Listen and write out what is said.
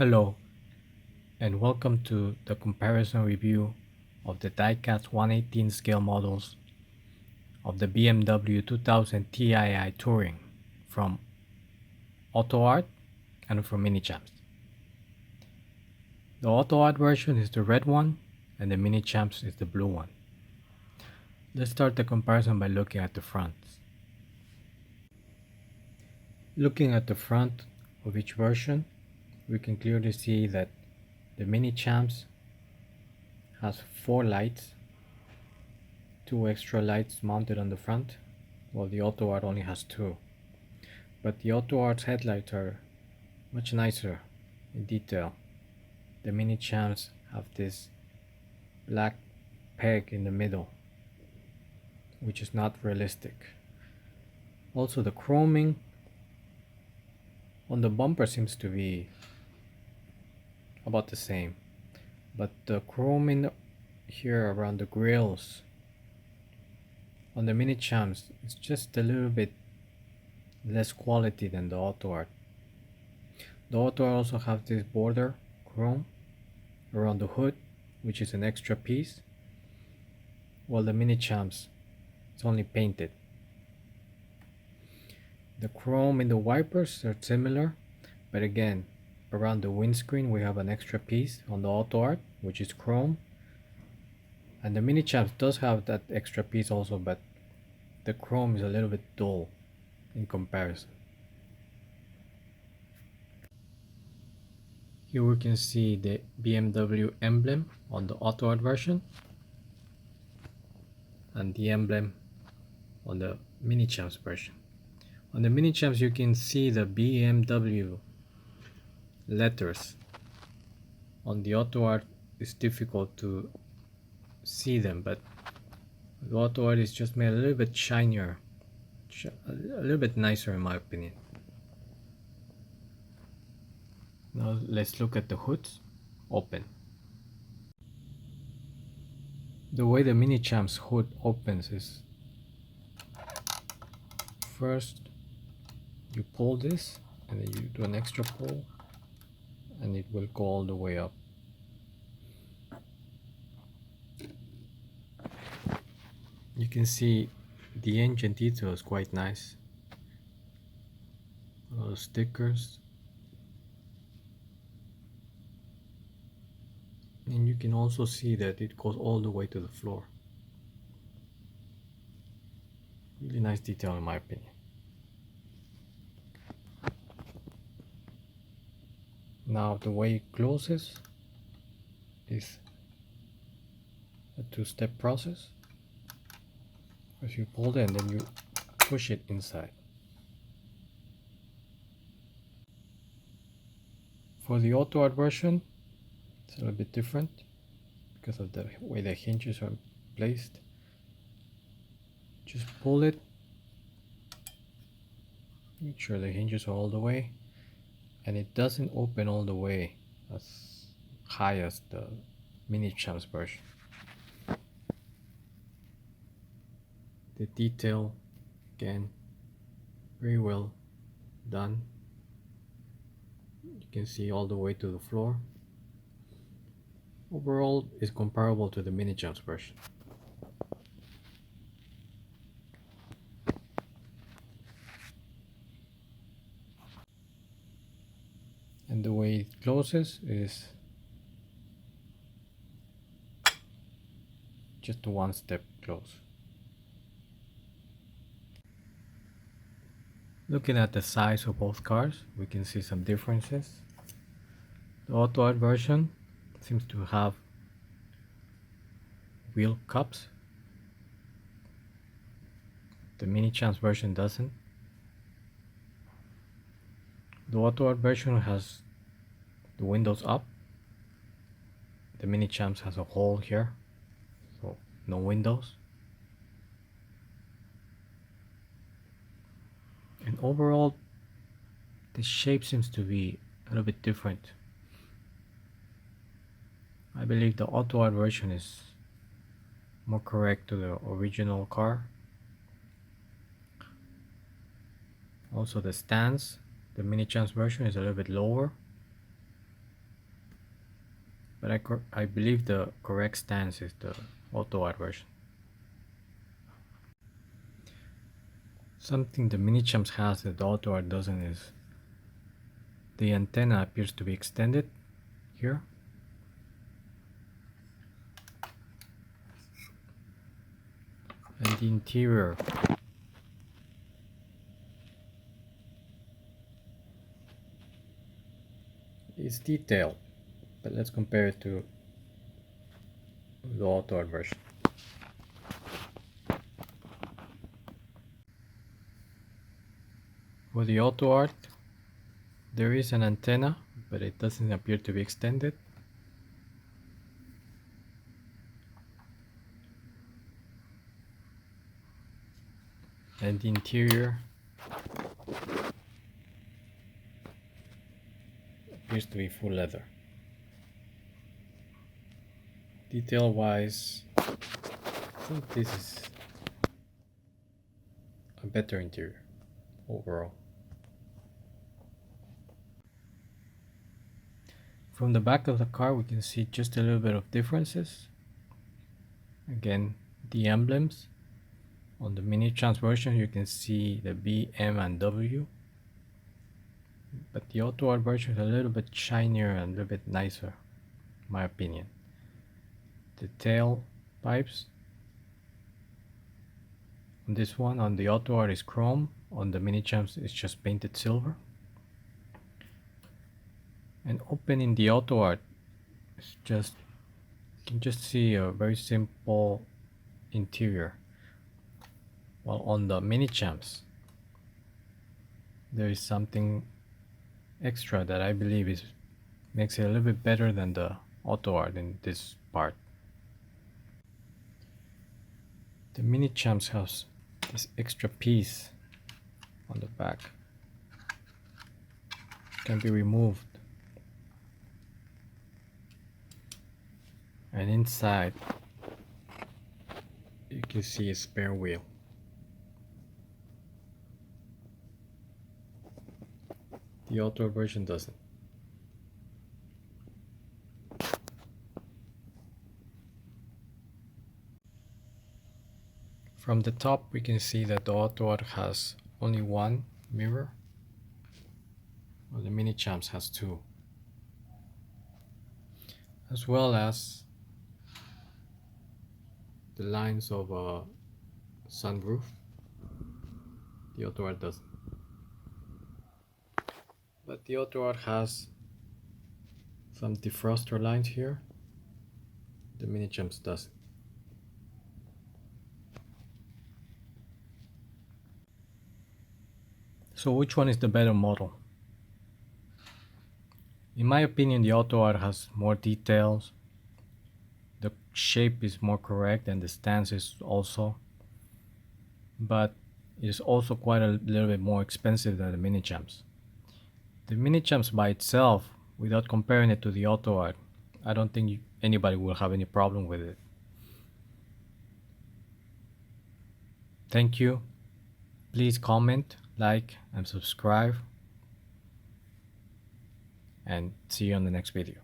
Hello, and welcome to the comparison review of the diecast 1/18 scale models of the BMW 2000 Tii Touring from Autoart and from Minichamps. The Autoart version is the red one and the Minichamps is the blue one. Let's start the comparison by looking at the fronts. Looking at the front of each version, we can clearly see that the Minichamps has 4 lights, 2 extra lights mounted on the front, while the Autoart only has 2. But the Autoart's headlights are much nicer in detail. The Minichamps have this black peg in the middle, which is not realistic. Also, the chroming on the bumper seems to be about the same, but the chroming here around the grills on the Minichamps is just a little bit less quality than the Autoart. The Autoart also have this border chrome around the hood, which is an extra piece, while the Minichamps is only painted. The chrome in the wipers are similar, but again, around the windscreen we have an extra piece on the Autoart, which is chrome, and the Minichamps does have that extra piece also, but the chrome is a little bit dull in comparison. Here we can see the BMW emblem on the Autoart version and the emblem on the Minichamps version. On the Minichamps you can see the BMW letters. On the Autoart it's difficult to see them, but the Autoart is just made a little bit shinier, a little bit nicer in my opinion. Now let's look at the hoods. Open. The way the Minichamps hood opens is, first you pull this and then you do an extra pull and it will go all the way up. You can see the engine detail is quite nice. A lot of stickers. And you can also see that it goes all the way to the floor. Really nice detail in my opinion. Now the way it closes is a 2-step process. As you pull it and then you push it inside. For the Autoart version, it's a little bit different because of the way the hinges are placed. Just pull it, make sure the hinges are all the way, and it doesn't open all the way as high as the Minichamps version. The detail, again, very well done. You can see all the way to the floor. Overall, is comparable to the Minichamps version. And the way it closes is just a 1-step close. Looking at the size of both cars, we can see some differences. The Autoart version seems to have wheel cups. The Minichamps version doesn't. The Autoart version has the windows up. The Minichamps has a hole here, so no windows. And overall, the shape seems to be a little bit different. I believe the Autoart version is more correct to the original car. Also the stance, the Minichamps version is a little bit lower, but I believe the correct stance is the Autoart version. Something the Minichamps has that the Autoart doesn't is the antenna appears to be extended here. And the interior is detailed, but let's compare it to the Autoart version. For the Autoart, there is an antenna, but it doesn't appear to be extended. And the interior appears to be full leather. Detail wise, I think this is a better interior overall. From the back of the car we can see just a little bit of differences. Again, the emblems. On the Minichamps version you can see the B, M and W, but the Autoart version is a little bit shinier and a little bit nicer, in my opinion. The tail pipes on this one, on the Autoart, is chrome. On the Minichamps it's just painted silver. And opening the Autoart is just, you can just see a very simple interior. While on the Minichamps there is something extra that I believe makes it a little bit better than the Autoart in this part. The Minichamps has this extra piece on the back. It can be removed. And inside you can see a spare wheel. The Autoart version doesn't. From the top we can see that the Autoart has only one mirror, while the Minichamps has two, as well as the lines of a sunroof. The Autoart doesn't. But the Autoart has some defroster lines here. The Minichamps doesn't. So which one is the better model? In my opinion, the Autoart has more details. The shape is more correct and the stance is also. But it is also quite a little bit more expensive than the Minichamps. The Minichamps by itself, without comparing it to the Autoart, I don't think anybody will have any problem with it. Thank you. Please comment, like, and subscribe. And see you on the next video.